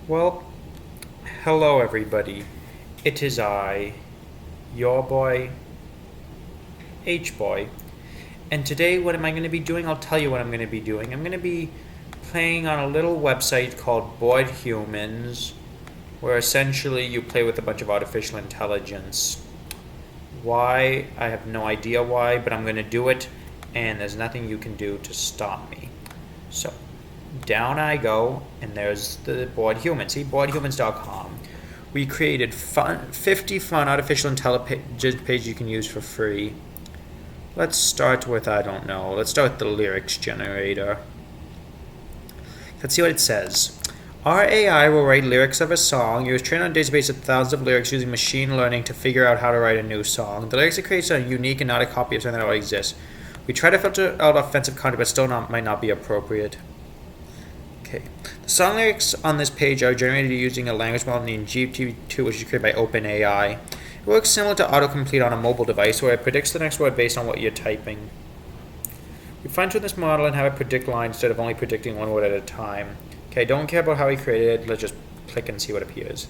Well, hello everybody. It is I, your boy, H-Boy. And today what am I going to be doing? I'll tell you what I'm going to be doing. I'm going to be playing on a little website called Bored Humans, where essentially you play with a bunch of artificial intelligence. Why? I have no idea why, but I'm going to do it, and there's nothing you can do to stop me. So, down I go, and there's the Bored Humans. See, boredhumans.com. We created 50 fun artificial intelligence pages you can use for free. Let's start with, I don't know, let's start with the lyrics generator. Let's see what it says. Our AI will write lyrics of a song. It was trained on a database of thousands of lyrics using machine learning to figure out how to write a new song. The lyrics it creates are unique and not a copy of something that already exists. We try to filter out offensive content, but still might not be appropriate. Okay. The song lyrics on this page are generated using a language model named GPT-2, which is created by OpenAI. It works similar to autocomplete on a mobile device, where it predicts the next word based on what you're typing. We fine-tune this model and have it predict lines instead of only predicting one word at a time. Okay, don't care about how he created it. Let's just click and see what appears.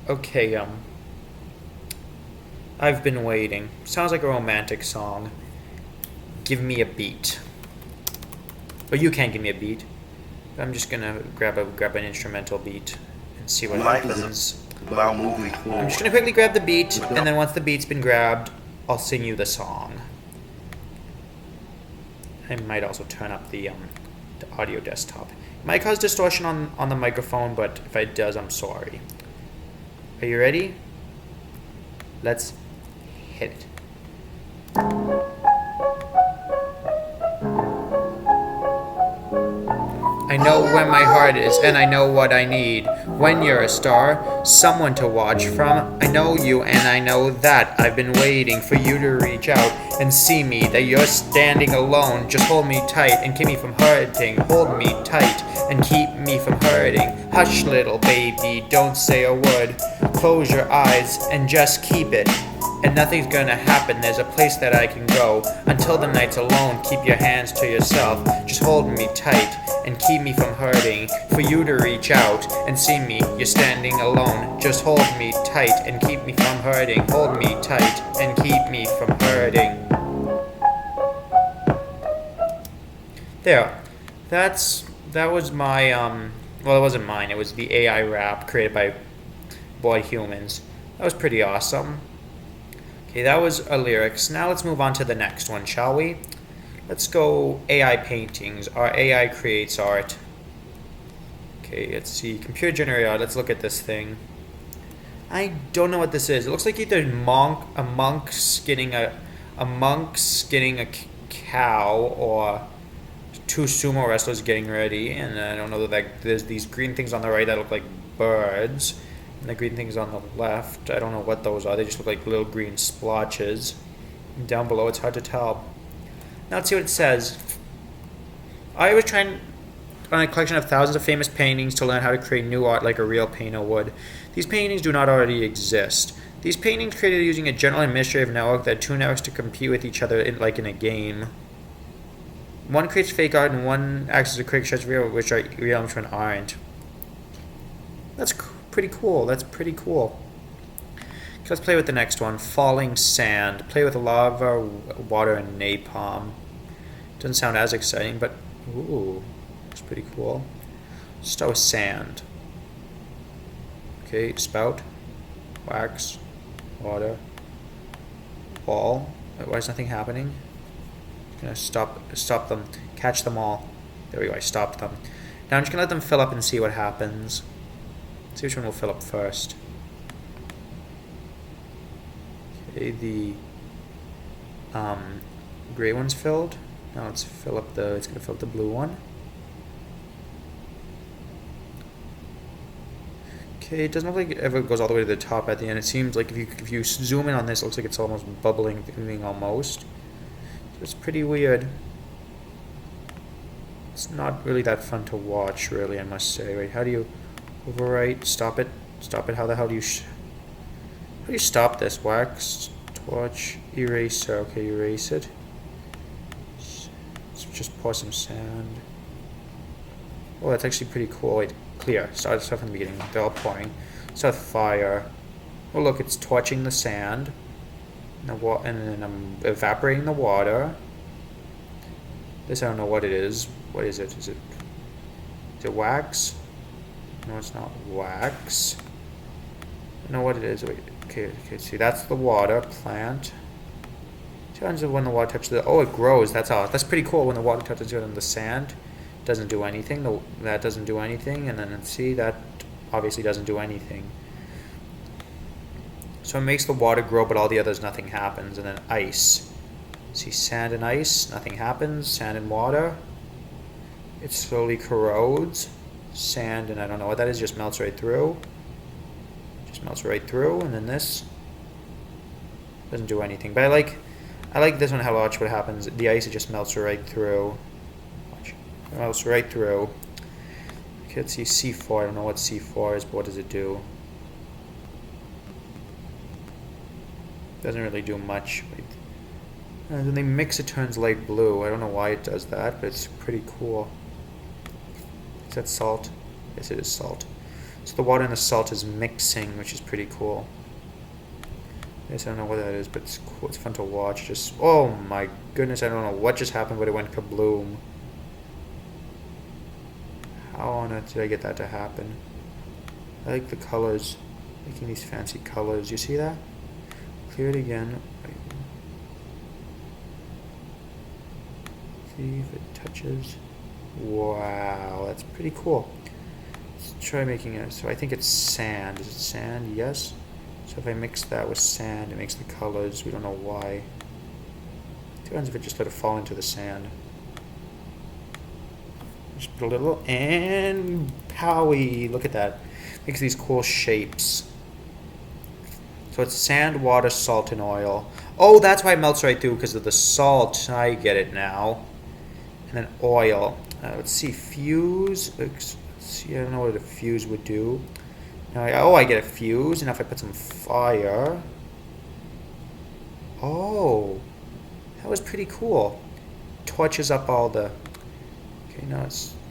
Okay, I've been waiting. Sounds like a romantic song. Give me a beat. But you can't give me a beat. I'm just gonna grab an instrumental beat and see what happens. I'm just gonna quickly grab the beat, and then once the beat's been grabbed, I'll sing you the song. I might also turn up the audio desktop. It might cause distortion on the microphone, but if it does, I'm sorry. Are you ready? Let's hit it. I know where my heart is, and I know what I need. When you're a star, someone to watch from. I know you, and I know that. I've been waiting for you to reach out and see me, that you're standing alone. Just hold me tight and keep me from hurting. Hold me tight and keep me from hurting. Hush, little baby, don't say a word. Close your eyes and just keep it. And nothing's gonna happen, there's a place that I can go. Until the night's alone, keep your hands to yourself. Just hold me tight and keep me from hurting. For you to reach out and see me, you're standing alone. Just hold me tight and keep me from hurting. Hold me tight and keep me from hurting. There. That was my well, it wasn't mine, it was the AI rap created by Bored Humans. That was pretty awesome. Okay, that was a lyrics. Now let's move on to the next one, shall we? Let's go AI paintings. Our AI creates art. Okay, let's see. Computer generated art. Let's look at this thing. I don't know what this is. It looks like either a monk skinning a cow, or two sumo wrestlers getting ready. And I don't know that there's these green things on the right that look like birds. And the green things on the left, I don't know what those are. They just look like little green splotches. And down below, it's hard to tell. Now let's see what it says. I was trying on a collection of thousands of famous paintings to learn how to create new art like a real painter would. These paintings do not already exist. These paintings created using a general administrative network that two networks to compete with each other like in a game. One creates fake art and one acts as a critic shows real, which are real and aren't. That's pretty cool. That's pretty cool. Let's play with the next one. Falling sand. Play with lava, water, and napalm. Doesn't sound as exciting, but ooh, it's pretty cool. Start with sand. Okay, spout, wax, water, ball. Why is nothing happening? Gonna stop them, catch them all. There we go. I stopped them. Now I'm just gonna let them fill up and see what happens. See which one will fill up first. Okay, the gray one's filled. Now let's fill up it's gonna fill up the blue one. Okay, it doesn't look like it ever goes all the way to the top at the end. It seems like if you zoom in on this, it looks like it's almost bubbling almost. So it's pretty weird. It's not really that fun to watch, really, I must say. Wait, how do you overwrite? Stop it. Stop it. How the hell do you... how do you stop this? Wax Torch, eraser. Okay, erase it. Let's just pour some sand. Oh, that's actually pretty cool. Wait, clear. Start from the beginning. They're all pouring. Start fire. Oh, look, it's torching the sand. And then I'm evaporating the water. This I don't know what it is. What is it? Is it wax? No, it's not wax. I don't know what it is. Wait, okay, see, that's the water plant. Turns when the water touches the, oh, it grows. That's all. That's pretty cool. When the water touches it on the sand, it doesn't do anything. That doesn't do anything, and then see, that obviously doesn't do anything. So it makes the water grow, but all the others, nothing happens. And then ice. See, sand and ice, nothing happens. Sand and water, it slowly corrodes. Sand, and I don't know what that is, just melts right through. Just melts right through, and then this doesn't do anything. But I like this one, how watch what happens. The ice, it just melts right through. Watch. It melts right through. Okay, let's see, C4. I don't know what C4 is, but what does it do? Doesn't really do much. And then they mix, it turns light blue. I don't know why it does that, but it's pretty cool. Is that salt? Yes, it is salt. So the water and the salt is mixing, which is pretty cool. Yes, I don't know what that is, but it's cool. It's fun to watch. Just, oh my goodness, I don't know what just happened, but it went kabloom. How on earth did I get that to happen? I like the colors, making these fancy colors. You see that? Clear it again. See if it touches. Wow, that's pretty cool. Let's try making it. So I think it's sand. Is it sand? Yes. So if I mix that with sand, it makes the colors. We don't know why. It depends if it just let it fall into the sand. Just put a little, and powie! Look at that. Makes these cool shapes. So it's sand, water, salt, and oil. Oh, that's why it melts right through, because of the salt. I get it now. And then oil. Let's see, fuse. Let's see, I don't know what a fuse would do. Now, oh, I get a fuse, and if I put some fire. Oh, that was pretty cool. Torches up all the. Okay, now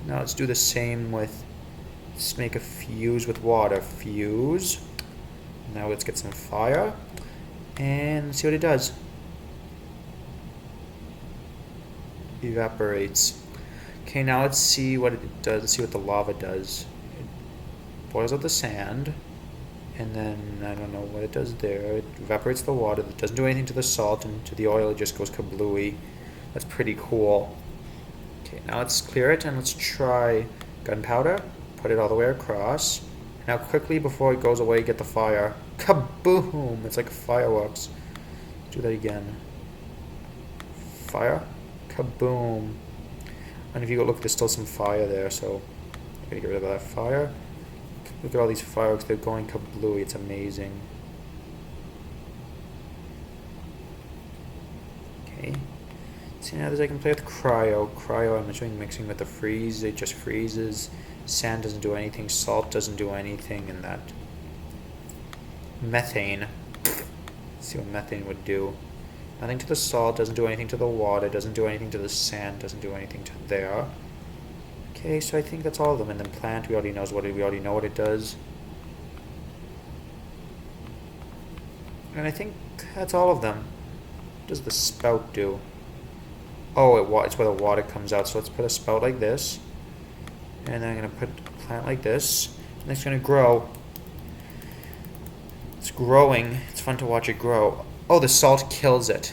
let's do the same with. Let's make a fuse with water. Fuse. Now let's get some fire, and see what it does. Evaporates. Okay, now let's see what it does. Let's see what the lava does. It boils out the sand, and then I don't know what it does there. It evaporates the water. It doesn't do anything to the salt, and to the oil it just goes kablooey. That's pretty cool. Okay, now let's clear it, and let's try gunpowder. Put it all the way across. Now quickly, before it goes away, get the fire. Kaboom! It's like fireworks. Do that again. Fire. Kaboom. And if you go look, there's still some fire there, so I'm gonna get rid of that fire. Look at all these fireworks, they're going kablooey, it's amazing. Okay. See, now I can play with cryo. Cryo, I'm showing mixing with the freeze, it just freezes. Sand doesn't do anything, salt doesn't do anything, and that. Methane. Let's see what methane would do. Nothing to the salt, doesn't do anything to the water, doesn't do anything to the sand, doesn't do anything to there. Okay, so I think that's all of them. And then plant, we already know what it does. And I think that's all of them. What does the spout do? Oh, it's where the water comes out. So let's put a spout like this. And then I'm going to put a plant like this. And it's going to grow. It's growing. It's fun to watch it grow. Oh, the salt kills it.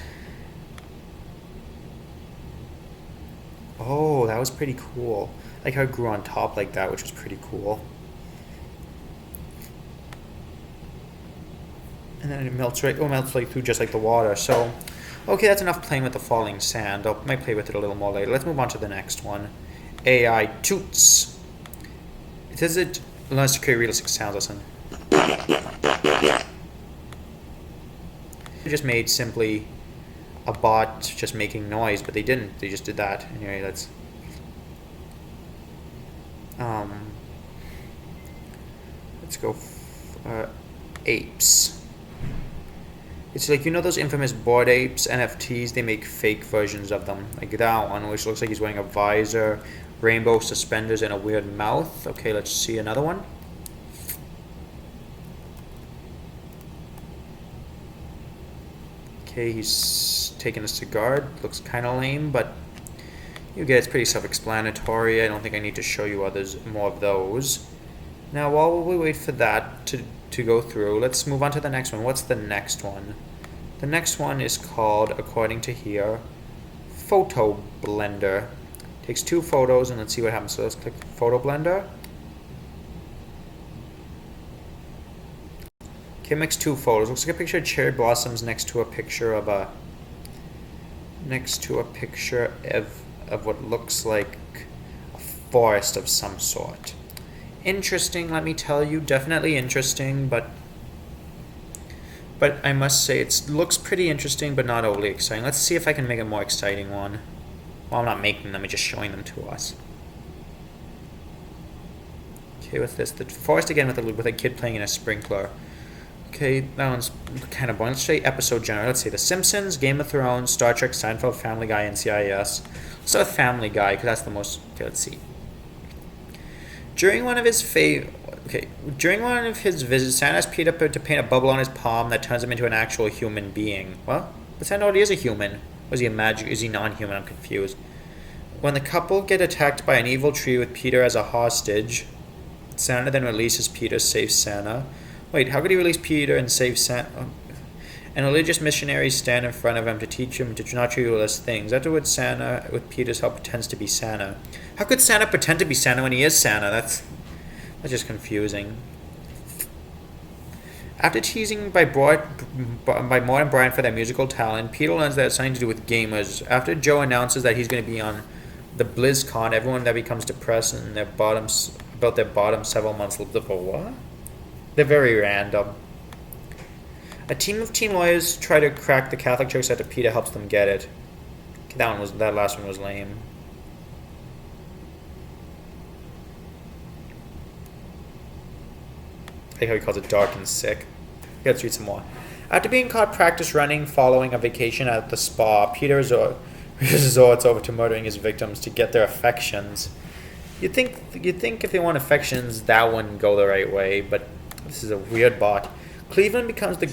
Oh, that was pretty cool. Like how it grew on top like that, which was pretty cool. And then it melts melts right through just like the water. So, okay, that's enough playing with the falling sand. I might play with it a little more later. Let's move on to the next one. AI Toots. It says it learns to create realistic sounds. Listen. They just made simply a bot just making noise, but they didn't. They just did that. Anyway, let's. Let's go apes. It's like, you know those infamous Bored Apes NFTs? They make fake versions of them. Like that one, which looks like he's wearing a visor, rainbow suspenders, and a weird mouth. Okay, let's see another one. Okay, he's taking a cigar. Looks kind of lame, but you get it's pretty self-explanatory. I don't think I need to show you more of those. Now, while we wait for that to go through, let's move on to the next one. What's the next one? The next one is called, according to here, Photo Blender. Takes 2 photos and let's see what happens. So let's click Photo Blender. Okay, mix 2 photos. Looks like a picture of cherry blossoms next to a picture of what looks like a forest of some sort. Interesting, let me tell you. Definitely interesting, but I must say it looks pretty interesting, but not overly exciting. Let's see if I can make a more exciting one. Well, I'm not making them, I'm just showing them to us. Okay, with this, the forest again with a kid playing in a sprinkler. Okay, that one's kind of boring. Let's say episode genre. Let's say The Simpsons, Game of Thrones, Star Trek, Seinfeld, Family Guy, NCIS. Let's start with Family Guy, because that's the most... Okay, let's see. During one of his visits, Santa asked Peter to paint a bubble on his palm that turns him into an actual human being. Well, but Santa already is a human. Was he a magic? Is he non-human? I'm confused. When the couple get attacked by an evil tree with Peter as a hostage, Santa then releases Peter, saves Santa. Wait, how could he release Peter and save Santa? And religious missionaries stand in front of him to teach him to not treat you as things. Afterwards, Santa, with Peter's help, pretends to be Santa. How could Santa pretend to be Santa when he is Santa? That's just confusing. After teasing by Maude and Brian for their musical talent, Peter learns that it's something to do with gamers. After Joe announces that he's going to be on the BlizzCon, everyone that becomes depressed and about their bottom several months live for what? They're very random. A team of teen lawyers try to crack the Catholic Church after Peter helps them get it. That last one was lame. I like how he calls it dark and sick. Let's read some more. After being caught practice running following a vacation at the spa, Peter resorts over to murdering his victims to get their affections. You'd think if they want affections, that wouldn't go the right way, but this is a weird bot. Cleveland becomes the